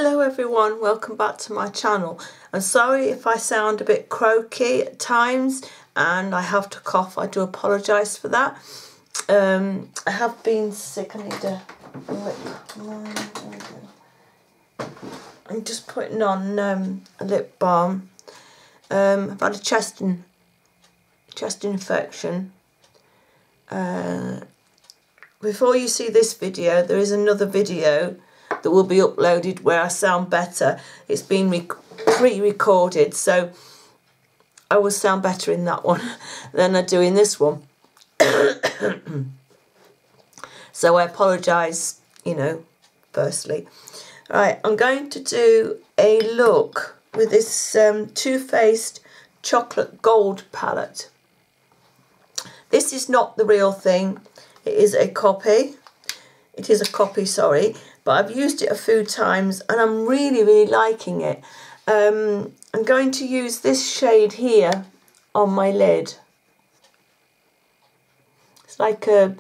Hello everyone, welcome back to my channel. I'm sorry if I sound a bit croaky at times and I have to cough. I do apologise for that. I have been sick. I need a lip. I'm just putting on a lip balm. I've had a chest infection. Before you see this video, there is another video that will be uploaded where I sound better. It's been pre-recorded, so I will sound better in that one than I do in this one. So I apologise, firstly. Right, I'm going to do a look with this Too Faced Chocolate Gold palette. This is not the real thing. It is a copy. It is a copy, sorry. But I've used it a few times and I'm really liking it. I'm going to use this shade here on my lid. It's like a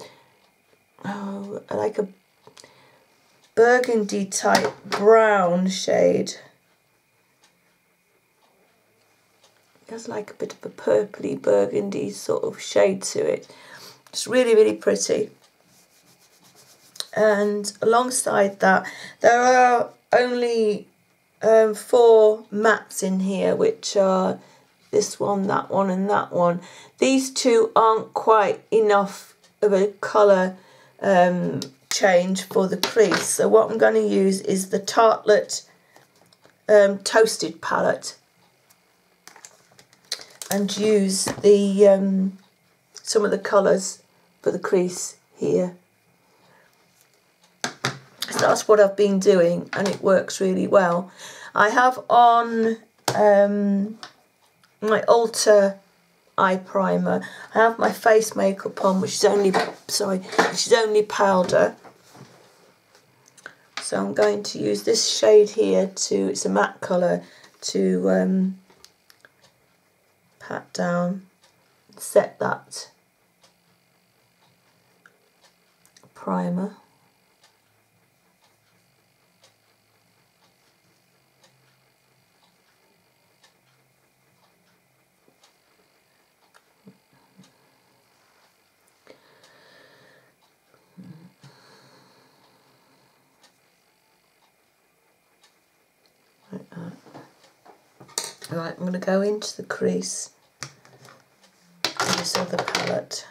burgundy type brown shade. It has like a bit of a purpley burgundy sort of shade to it. It's really pretty. And alongside that, there are only 4 mattes in here, which are this one, that one and that one. These two aren't quite enough of a colour change for the crease. So what I'm going to use is the Tartelette Toasted palette and use the some of the colours for the crease here. So that's what I've been doing and it works really well. I have on my Ulta eye primer. I have my face makeup on, which is only powder. So I'm going to use this shade here it's a matte colour, to pat down, set that primer. Like that. Right, I'm going to go into the crease with this other palette.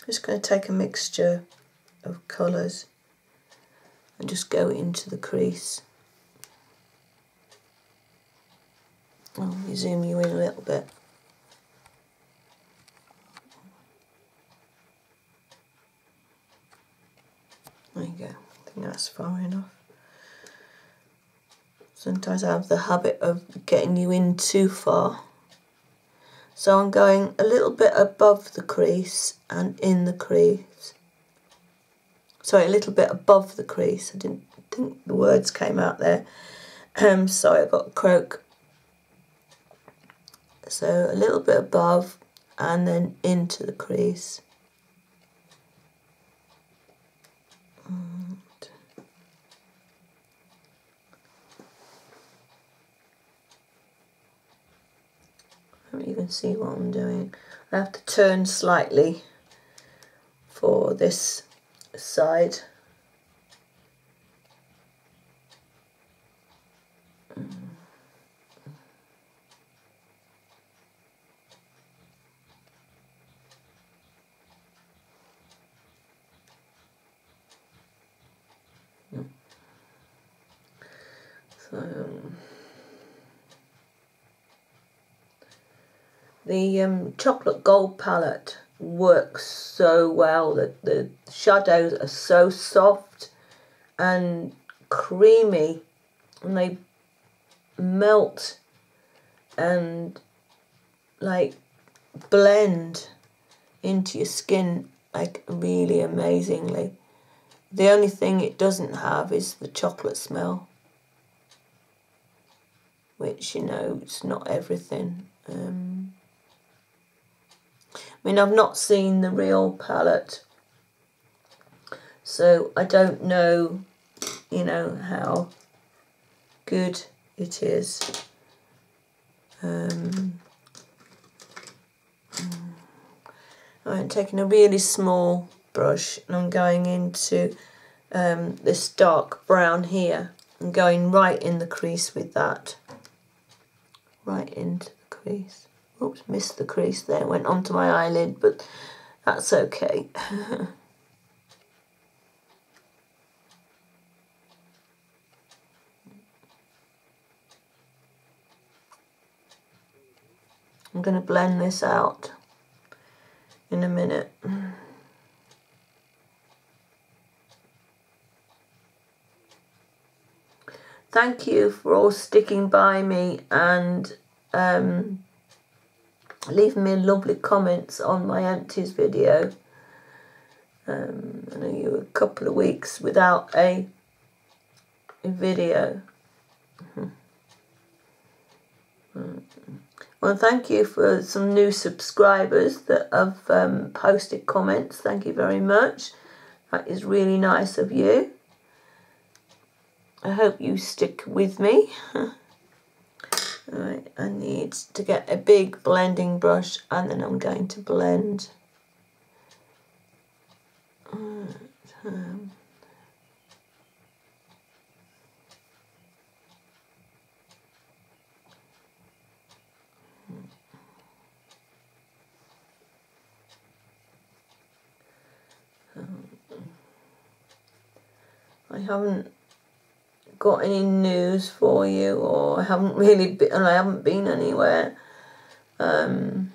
I'm just going to take a mixture of colours and just go into the crease. Let me zoom you in a little bit. There you go. I think that's far enough. Sometimes I have the habit of getting you in too far. So I'm going a little bit above the crease and in the crease. Sorry, a little bit above the crease. I didn't think the words came out there. Sorry, I got a croak. So a little bit above and then into the crease. I hope you can see what I'm doing. I have to turn slightly for this side. So the Chocolate Gold palette works so well. The shadows are so soft and creamy and they melt and like blend into your skin like really amazingly. The only thing it doesn't have is the chocolate smell, which, it's not everything. I mean, I've not seen the real palette, so I don't know you know, how good it is. I'm taking a really small brush and I'm going into this dark brown here and going right in the crease with that. Right into the crease. Oops, missed the crease there, went onto my eyelid, but that's okay. I'm going to blend this out in a minute. Thank you for all sticking by me and leaving me lovely comments on my empties video. I know you were a couple of weeks without a video. Well, thank you for some new subscribers that have posted comments. Thank you very much. That is really nice of you. I hope you stick with me. Right, I need to get a big blending brush and then I'm going to blend. I haven't got any news for you, or I haven't really been, and I haven't been anywhere. I've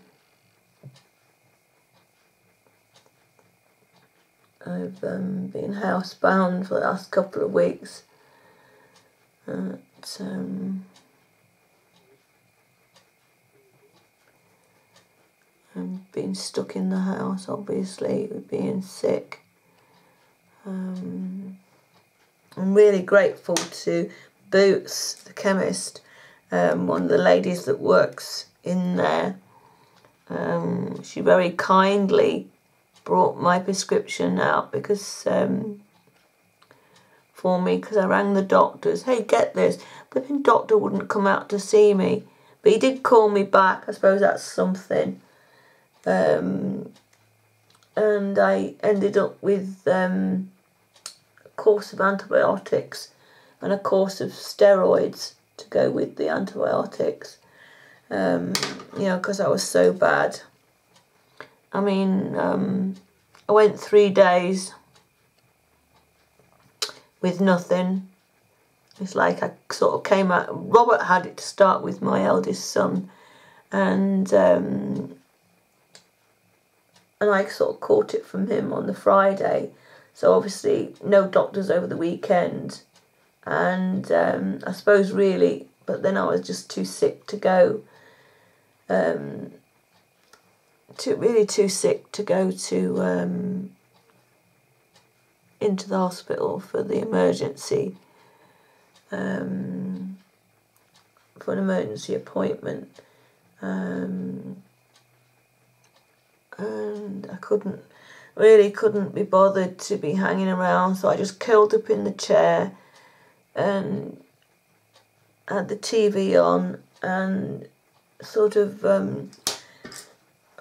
been housebound for the last couple of weeks. I've been stuck in the house, obviously, with being sick. I'm really grateful to Boots, the chemist, one of the ladies that works in there. She very kindly brought my prescription out because for me, because I rang the doctors. Hey, get this. But the doctor wouldn't come out to see me. But he did call me back. I suppose that's something. And I ended up with a course of antibiotics and a course of steroids to go with the antibiotics. You know, because I was so bad. I mean, I went 3 days with nothing. It's like I sort of came out. Robert had it to start with, my eldest son, and I sort of caught it from him on the Friday. So obviously no doctors over the weekend, and I suppose really, but then I was just too sick to go. Too sick to go to into the hospital for the emergency, for an emergency appointment, and I couldn't be bothered to be hanging around, so I just curled up in the chair and had the TV on and sort of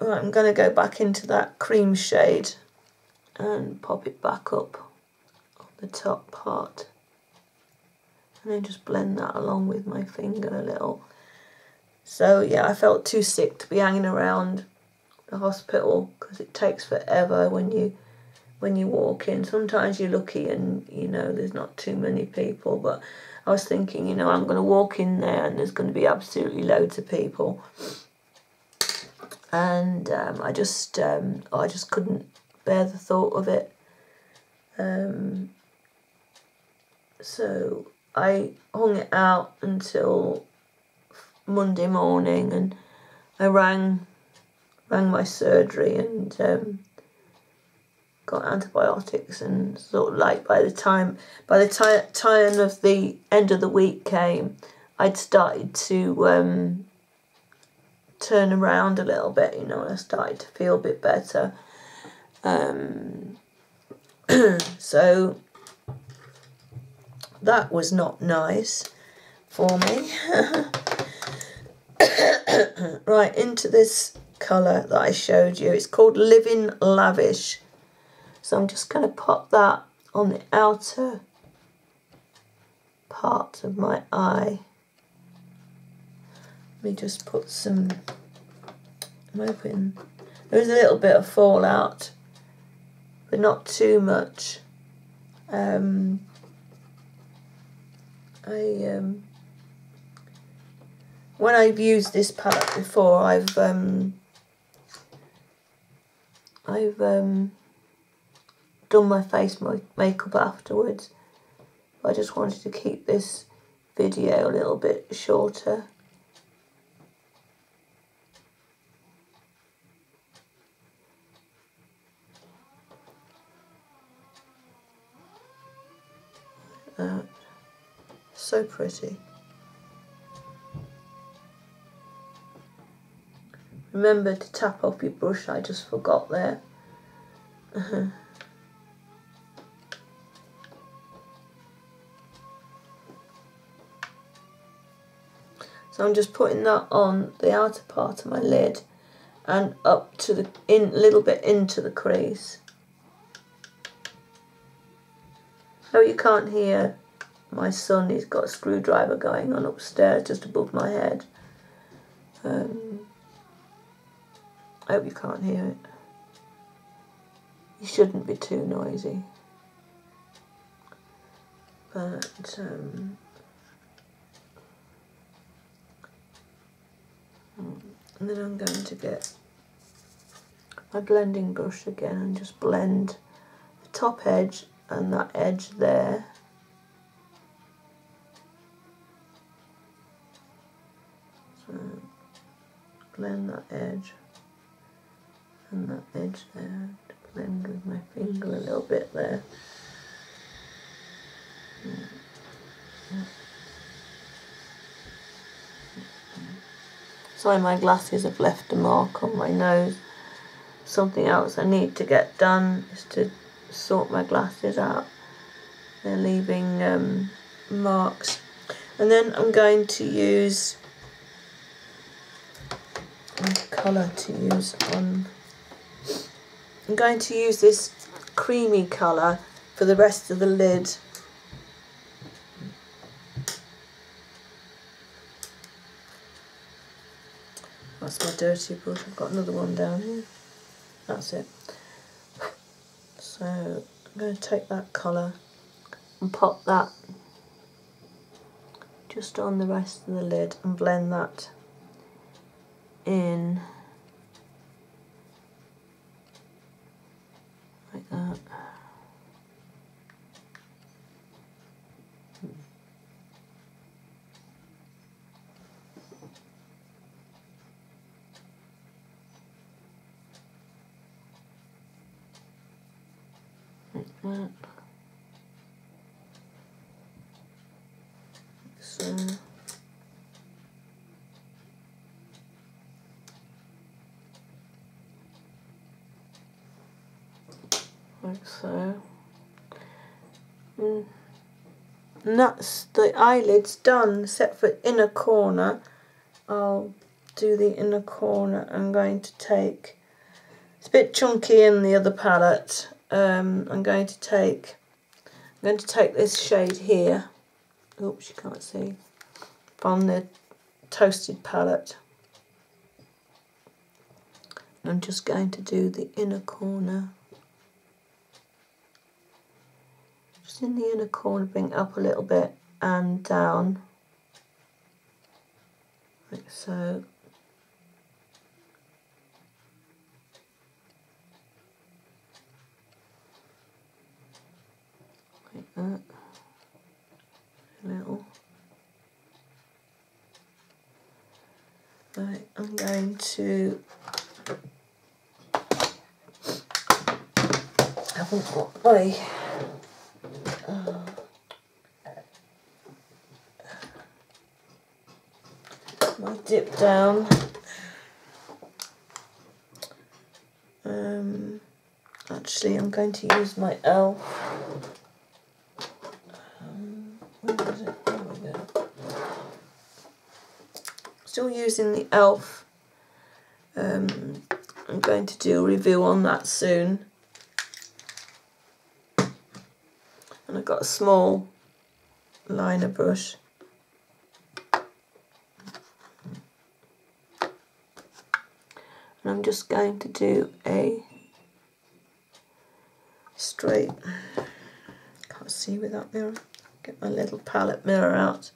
right, I'm going to go back into that cream shade and pop it back up on the top part. And then just blend that along with my finger a little. So yeah, I felt too sick to be hanging around the hospital because it takes forever when you walk in. Sometimes you're lucky and, you know, there's not too many people. But I was thinking, you know, I'm going to walk in there and there's going to be absolutely loads of people. And I just couldn't bear the thought of it. So I hung it out until Monday morning, and I rang my surgery and got antibiotics, and sort of like by the time of the end of the week came, I'd started to turn around a little bit, you know, and I started to feel a bit better. So that was not nice for me. Right, into this colour that I showed you. It's called Living Lavish. So I'm just going to pop that on the outer part of my eye. Let me just put some, I'm hoping, there's a little bit of fallout, but not too much. When I've used this palette before, I've done my face makeup afterwards. I just wanted to keep this video a little bit shorter. So pretty. Remember to tap off your brush, I just forgot there. So I'm just putting that on the outer part of my lid and up to the a little bit into the crease. Oh, you can't hear my son, he's got a screwdriver going on upstairs just above my head. I hope you can't hear it. You shouldn't be too noisy. But and then I'm going to get my blending brush again and just blend the top edge and that edge there. So blend that edge and that edge there, to blend with my finger a little bit there. Sorry, my glasses have left a mark on my nose. Something else I need to get done is to sort my glasses out. They're leaving marks. And then I'm going to use colour to use on. I'm going to use this creamy colour for the rest of the lid. That's my dirty brush. I've got another one down here. That's it. So I'm going to take that colour and pop that just on the rest of the lid and blend that in like that. Like that. So like so. And that's the eyelids done, except for inner corner. I'll do the inner corner. I'm going to take, it's a bit chunky in the other palette. I'm going to take this shade here. Oops, you can't see. From the Toasted palette. I'm just going to do the inner corner. Just in the inner corner, bring it up a little bit and down. Like so. Like that. A little. Right, I'm going to, I haven't got my dip down. Actually, I'm going to use my still using the e.l.f. I'm going to do a review on that soon. And I've got a small liner brush. And I'm just going to do a straight, can't see with that mirror, get my little palette mirror out.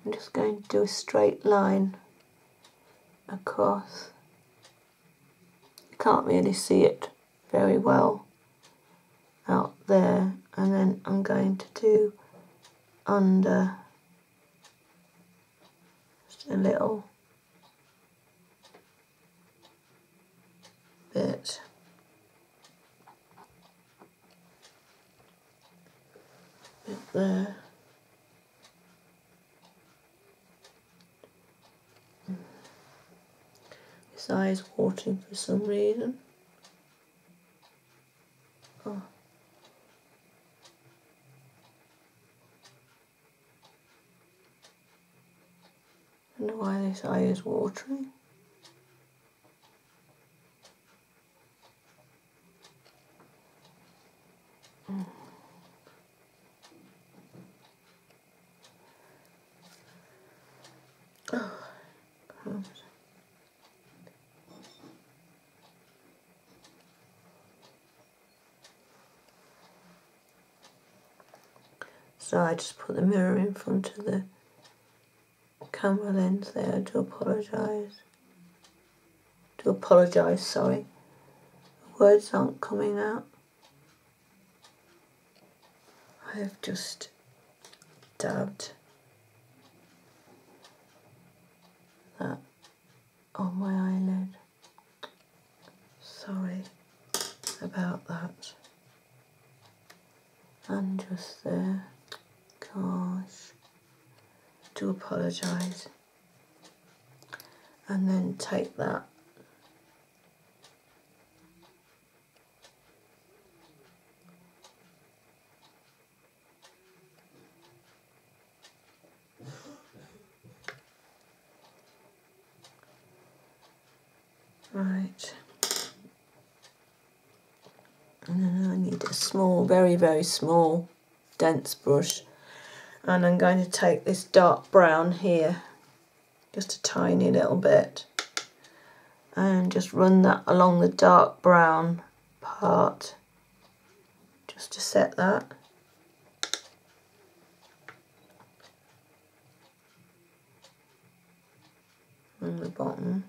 I'm just going to do a straight line across. You can't really see it very well out there, and then I'm going to do under just a little bit. Bit there. His eye is watering for some reason. Oh. I wonder why this eye is watering. Oh, crumbs. So I just put the mirror in front of the camera lens there to apologise. Sorry. Words aren't coming out. I have just dabbed that on my eyelid. Sorry about that. And just there. Gosh. To apologise. And then take that. Right. And then I need a small, very, very small, dense brush. And I'm going to take this dark brown here, just a tiny little bit, and just run that along the dark brown part, just to set that. On the bottom.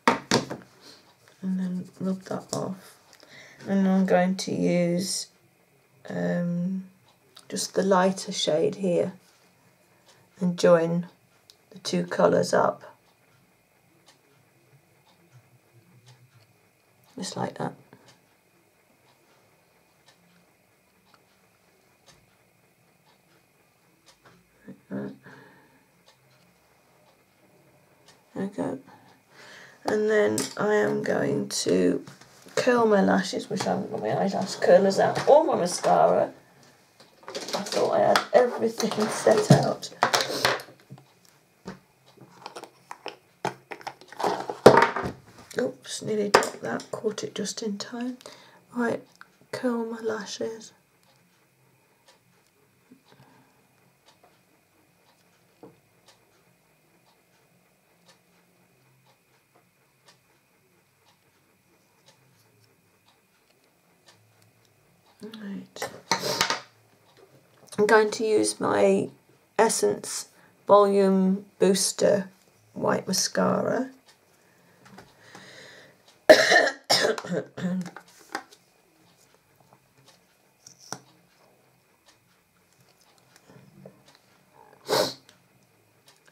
And then rub that off. And I'm going to use just the lighter shade here and join the two colours up. Just like that. There we go. And then I am going to curl my lashes, which I haven't got my eyelash curlers out, or my mascara. I thought I had everything set out. Oops, nearly dropped that, caught it just in time. Right, curl my lashes. Right. I'm going to use my Essence Volume Booster white mascara.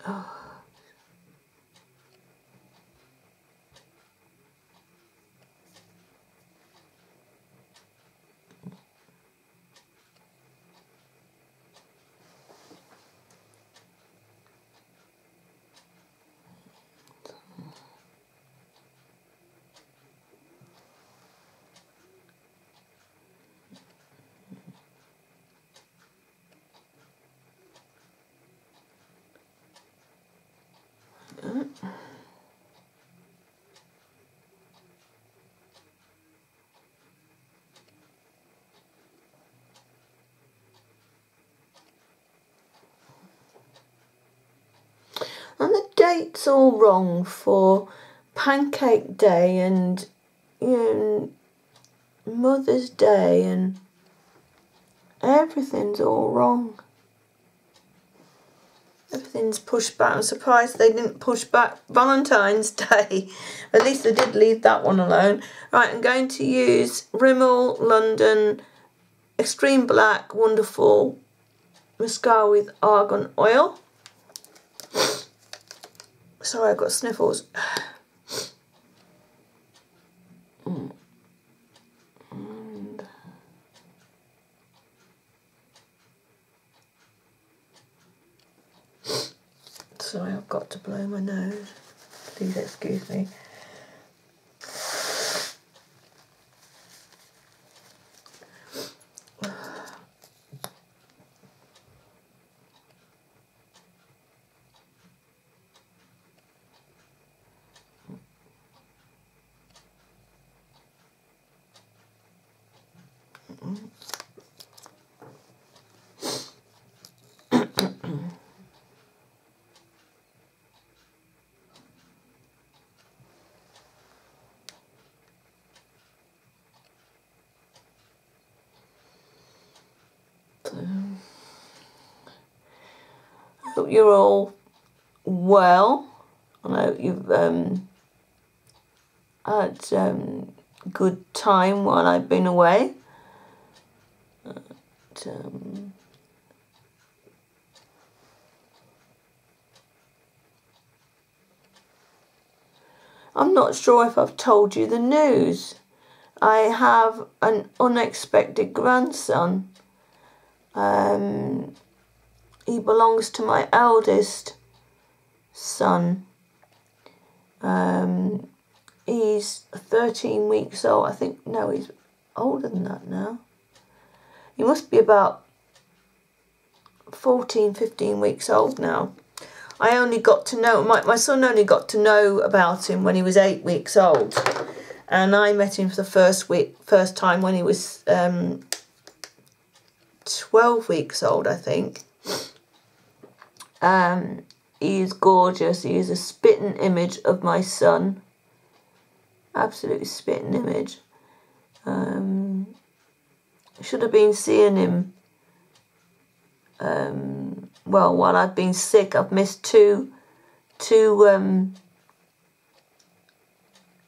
Oh. dates all wrong for Pancake Day and, you know, Mother's Day, and everything's all wrong. Everything's pushed back. I'm surprised they didn't push back Valentine's Day. At least they did leave that one alone. Right, I'm going to use Rimmel London Extreme Black Wonderful Mascara with Argan Oil. Sorry, I've got sniffles. Sorry, I've got to blow my nose. Please excuse me. Hope you're all well. I hope you've had good time while I've been away. I'm not sure if I've told you the news. I have an unexpected grandson. He belongs to my eldest son. He's 13 weeks old. I think, no, he's older than that now. He must be about 14, 15 weeks old now. I only got to know, my son only got to know about him when he was 8 weeks old. And I met him for the first time when he was 12 weeks old, I think. He is gorgeous. He is a spitting image of my son. Absolutely spitting image. Should have been seeing him. Well, while I've been sick, I've missed two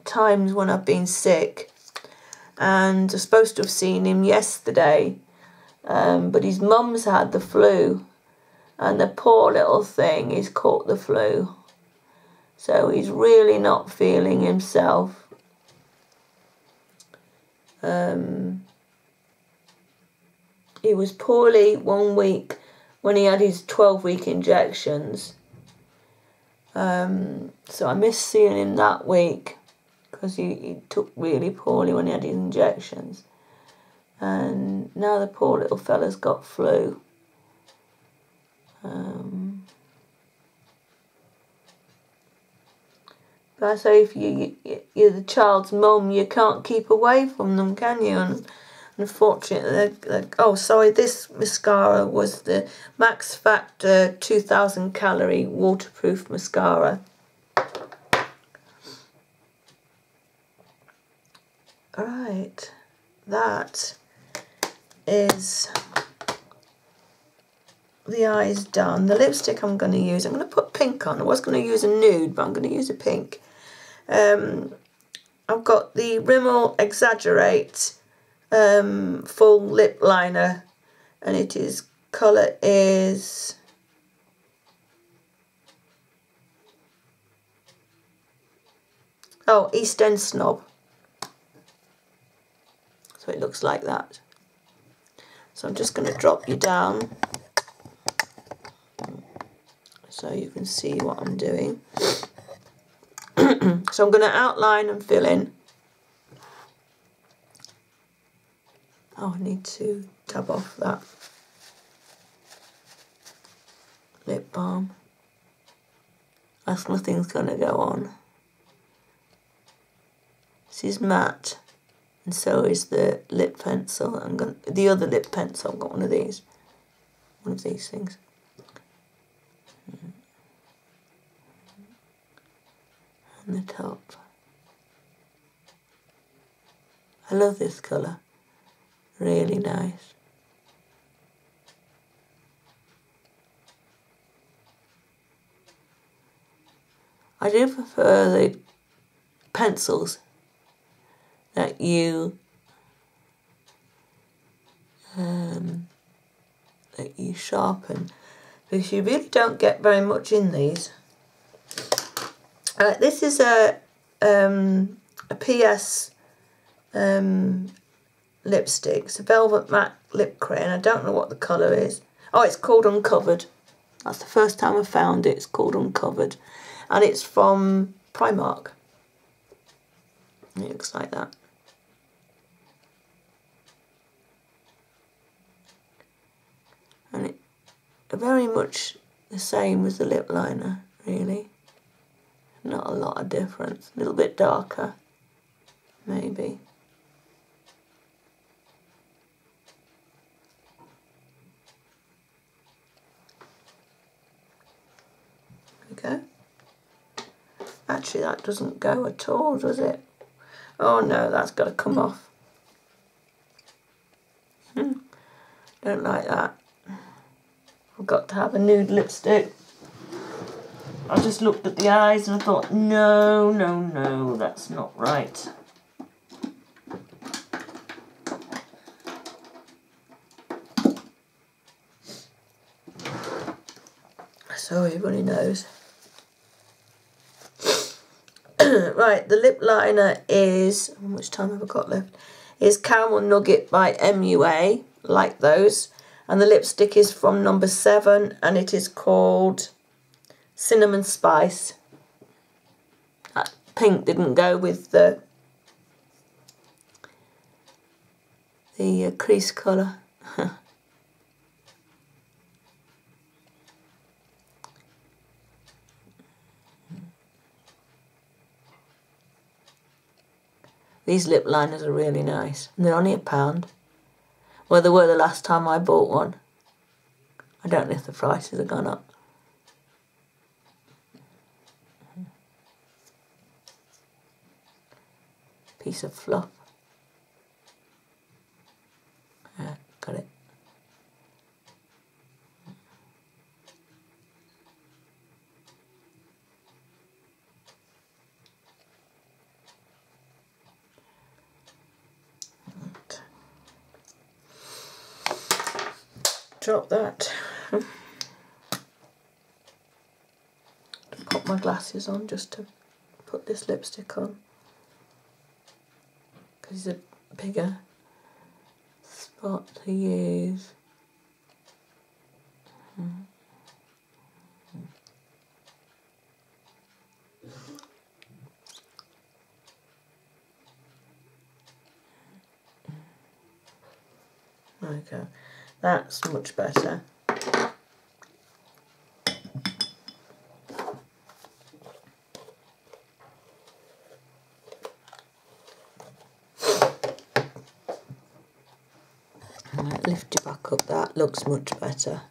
times when I've been sick, and I'm supposed to have seen him yesterday, but his mum's had the flu, and the poor little thing, he's caught the flu, so he's really not feeling himself. He was poorly 1 week when he had his 12-week injections, so I missed seeing him that week because he took really poorly when he had his injections, and now the poor little fella's got flu. But I say, if you're the child's mum, you can't keep away from them, can you? And unfortunately, oh, sorry, this mascara was the Max Factor 2000 calorie waterproof mascara. Right, that is the eyes done. The lipstick I'm going to use, I'm going to put pink on. I was going to use a nude, but I'm going to use a pink. I've got the Rimmel Exaggerate full lip liner, and it is, colour is East End Snob. So it looks like that. So I'm just going to drop you down so you can see what I'm doing. So I'm going to outline and fill in. Oh, I need to dab off that lip balm. That's nothing's going to go on. This is matte, and so is the lip pencil. The other lip pencil. I've got one of these things. on the top. I love this colour, really nice. I do prefer the pencils that you sharpen, because you really don't get very much in these. This is a PS lipstick. It's a Velvet Matte Lip Crayon. I don't know what the colour is. Oh, it's called Uncovered. That's the first time I found it. It's called Uncovered. And it's from Primark. It looks like that. And it's very much the same as the lip liner, really. Not a lot of difference. A little bit darker, maybe. There we go. Actually, that doesn't go at all, does it? Oh no, that's got to come off. Don't like that. I've got to have a nude lipstick. I just looked at the eyes and I thought, no, no, no, that's not right. So everybody knows. Right, the lip liner is, how much time have I got left? Is Caramel Nugget by MUA, like those. And the lipstick is from number 7 and it is called Cinnamon Spice. That pink didn't go with the crease colour. These lip liners are really nice. And they're only £1. Well, they were the last time I bought one. I don't know if the prices have gone up. Piece of fluff. Yeah, got it. Drop that. Pop my glasses on just to put this lipstick on, because it's a bigger spot to use. There we go. That's much better. Right, lift it back up. That looks much better.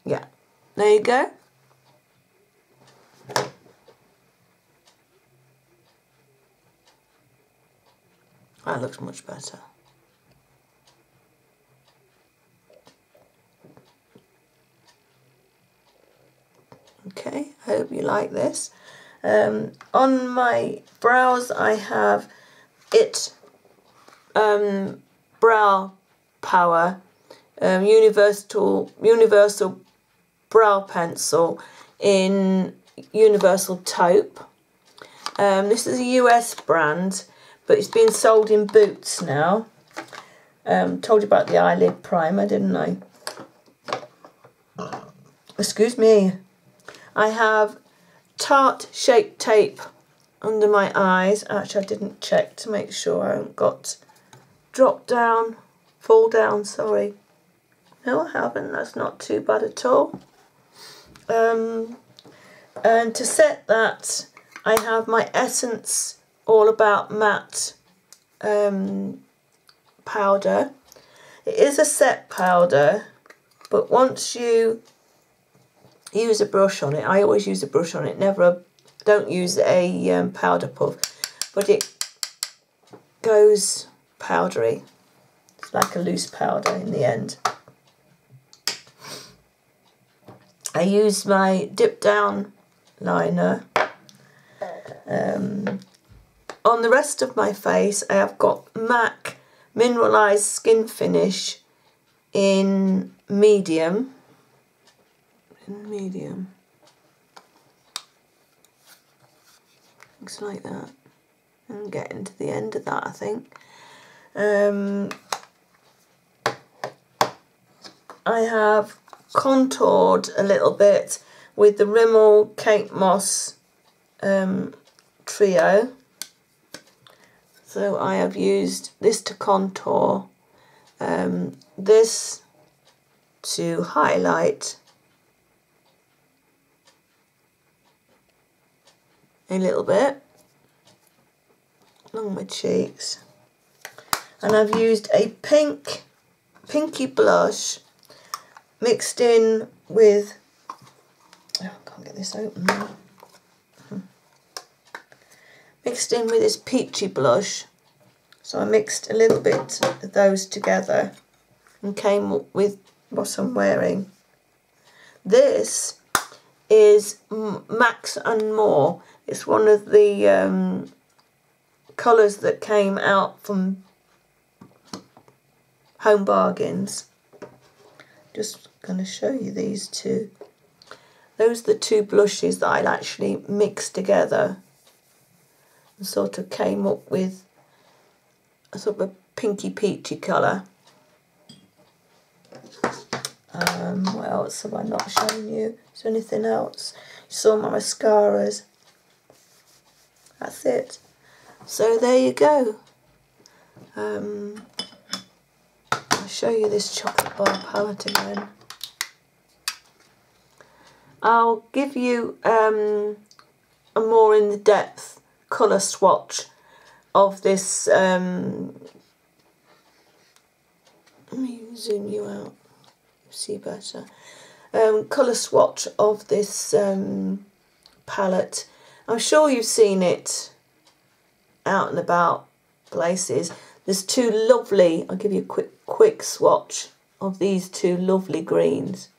Yeah, there you go. That looks much better. Okay, I hope you like this. On my brows I have it Brow Power Universal Brow Pencil in Universal Taupe. This is a US brand, but it's been sold in Boots now. Told you about the eyelid primer, didn't I? Excuse me. I have Tarte Shape Tape under my eyes. Actually, I didn't check to make sure I haven't got fall down, sorry. No, I haven't. That's not too bad at all. And to set that, I have my Essence All About Matte powder. It is a set powder, but once you use a brush on it. I always use a brush on it, don't use a powder puff, but it goes powdery. It's like a loose powder in the end. I use my dip down liner. On the rest of my face, I have got MAC Mineralized Skin Finish in medium. Looks like that. I'm getting to the end of that, I think. I have contoured a little bit with the Rimmel Kate Moss trio. So I have used this to contour, this to highlight a little bit along my cheeks, and I've used a pinky blush mixed in with, oh, I can't get this open now. Mixed in with this peachy blush. So I mixed a little bit of those together and came up with what I'm wearing. This is Max and More. It's one of the colours that came out from Home Bargains. Just going to show you these two. Those are the two blushes that I actually mixed together and sort of came up with a sort of a pinky peachy colour. What else have I not shown you? Is there anything else? You saw my mascaras. That's it. So there you go. I'll show you this chocolate bar palette again. I'll give you a more in the depth colour swatch of this. Let me zoom you out, see better. Colour swatch of this palette. I'm sure you've seen it out and about places. There's two lovely, I'll give you a quick swatch of these two lovely greens.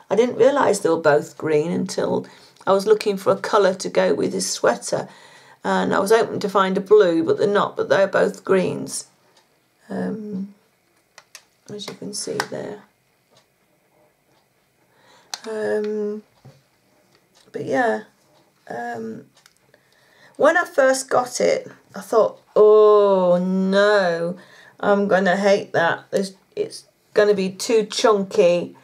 I didn't realise they were both green until I was looking for a colour to go with this sweater, and I was hoping to find a blue, but they're not, but they're both greens, as you can see there. But yeah, when I first got it, I thought, oh no, I'm going to hate that. It's going to be too chunky.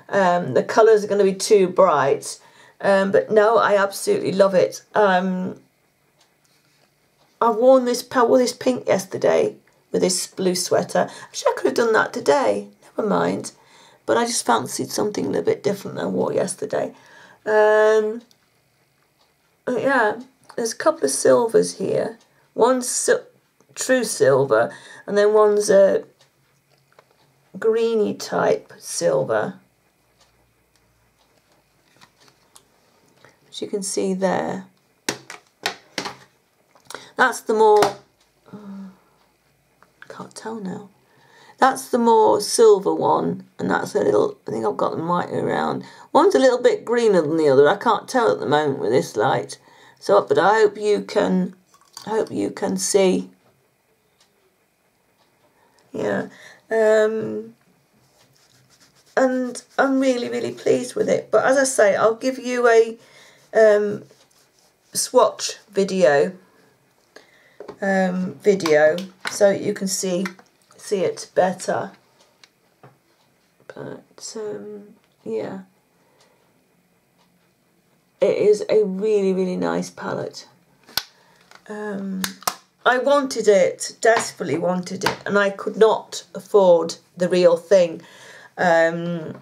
The colours are going to be too bright. But no, I absolutely love it. I wore this pink yesterday with this blue sweater. Actually, I could have done that today. Never mind. But I just fancied something a little bit different than I wore yesterday. Yeah, there's a couple of silvers here. One's true silver, and then one's a greeny type silver. As you can see there. That's the more, can't tell now. That's the more silver one, and that's a little, I think I've got them right around. One's a little bit greener than the other. I can't tell at the moment with this light. So, but I hope you can see. Yeah. And I'm really, really pleased with it. But as I say, I'll give you a swatch video so you can see it better. But yeah, it is a really, really nice palette. I wanted it, desperately wanted it, and I could not afford the real thing. But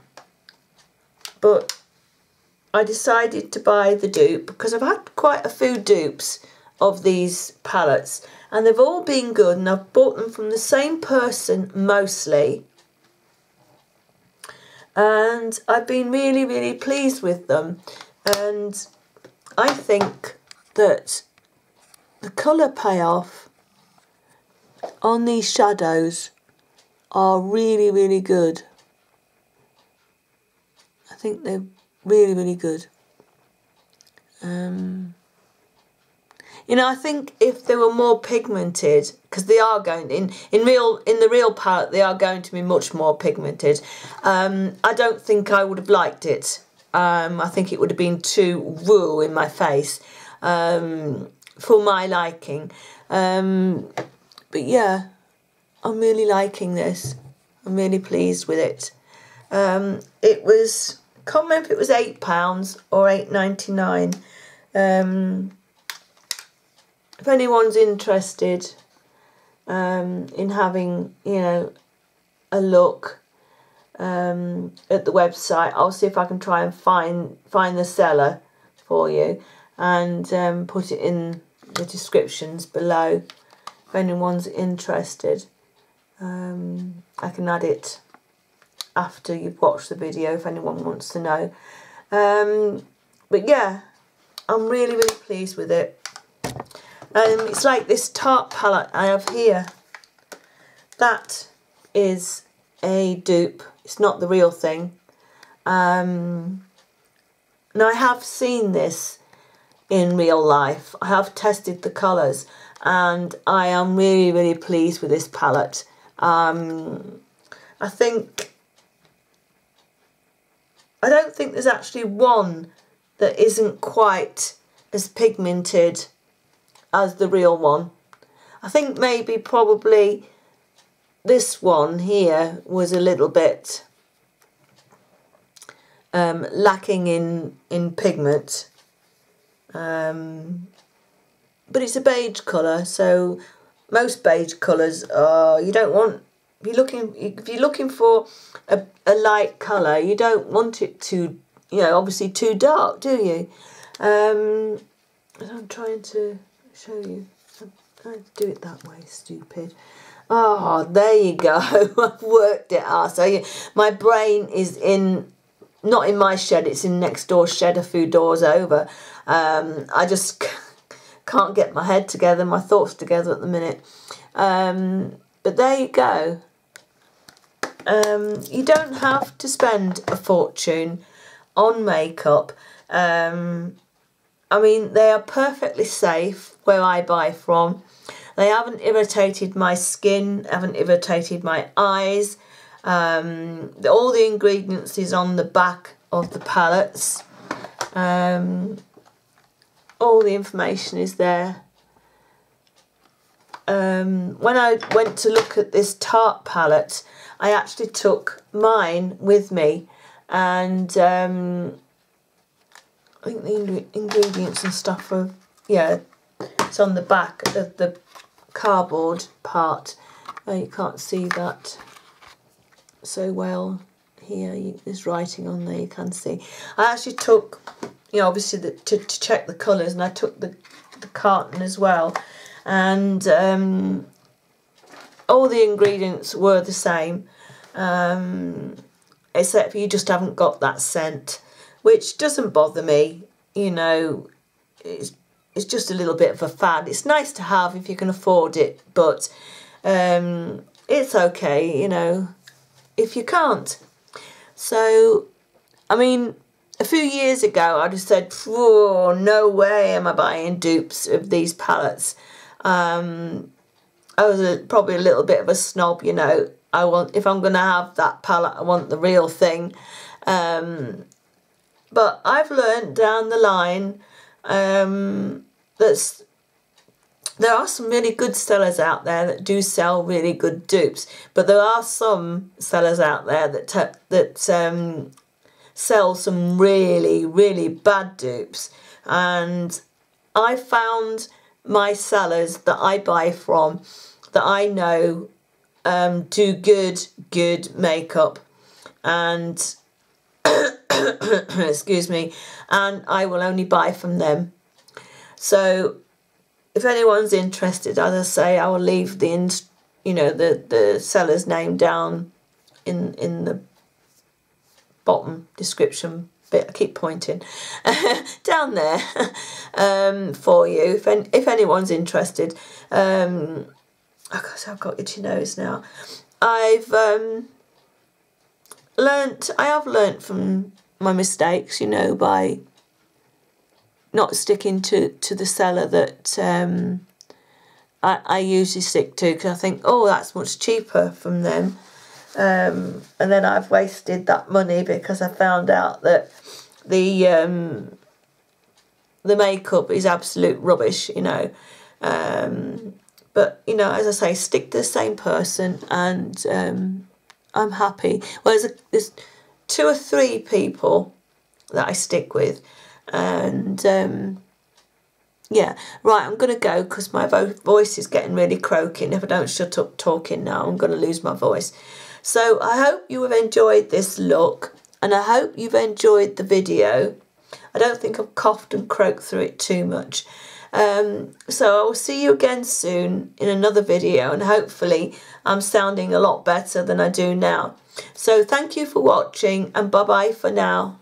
I decided to buy the dupe because I've had quite a few dupes of these palettes, and they've all been good, and I've bought them from the same person mostly. and I've been really, really pleased with them. And I think that the colour payoff on these shadows are really, really good. I think they're really, really good. You know, I think if they were more pigmented, because they are going in the real palette, they are going to be much more pigmented. I don't think I would have liked it. I think it would have been too raw in my face for my liking. But yeah, I'm really liking this. I'm really pleased with it. It was, can't remember if it was £8 or £8.99. If anyone's interested in having, you know, a look at the website, I'll see if I can try and find the seller for you and put it in the descriptions below. If anyone's interested, I can add it after you've watched the video if anyone wants to know. But yeah, I'm really, really pleased with it. It's like this Tarte palette I have here. That is a dupe. It's not the real thing. Now I have seen this in real life. I have tested the colours and I am really, really pleased with this palette. I don't think there's actually one that isn't quite as pigmented as the real one. I think maybe probably this one here was a little bit lacking in pigment, but it's a beige colour, so most beige colours are, you don't want, if you're looking for a light colour, you don't want it to, you know, obviously too dark, do you? I'm trying to show you. I'm trying to do it that way, stupid. Oh, there you go. I've worked it out. So yeah, my brain is not in my shed, it's in next door shed a few doors over. I just can't get my head together, my thoughts together at the minute. But there you go. You don't have to spend a fortune on makeup. I mean, they are perfectly safe where I buy from. They haven't irritated my skin, haven't irritated my eyes. All the ingredients is on the back of the palettes. All the information is there. When I went to look at this Tarte palette, I actually took mine with me, and I think the ingredients and stuff are, yeah, it's on the back of the cardboard part. You can't see that so well here. There's writing on there, you can see. I actually took, you know, obviously to check the colours, and I took the carton as well. And all the ingredients were the same, except you just haven't got that scent, which doesn't bother me. You know, it's just a little bit of a fad. It's nice to have if you can afford it, but it's okay, you know, if you can't. So, I mean, a few years ago I'd have said, oh, no way am I buying dupes of these palettes. I was probably a little bit of a snob, you know. If I'm going to have that palette, I want the real thing. But I've learned down the line that there are some really good sellers out there that do sell really good dupes, but there are some sellers out there that sell some really, really bad dupes. And I found my sellers that I buy from, that I know do good makeup, and excuse me, and I will only buy from them. So if anyone's interested, as I say, I will leave the seller's name down in the bottom description bit, I keep pointing, down there for you if anyone's interested. Oh gosh, I've got itchy nose now. I have learnt from my mistakes, you know, by not sticking to the seller that I usually stick to, because I think, oh, that's much cheaper from them. And then I've wasted that money because I found out that the makeup is absolute rubbish, you know. But, you know, as I say, stick to the same person, and I'm happy. Well, there's 2 or 3 people that I stick with, and yeah. Right, I'm going to go because my voice is getting really croaking. If I don't shut up talking now, I'm going to lose my voice. So I hope you have enjoyed this look, and I hope you've enjoyed the video. I don't think I've coughed and croaked through it too much. So I will see you again soon in another video, and hopefully I'm sounding a lot better than I do now. So thank you for watching, and bye bye for now.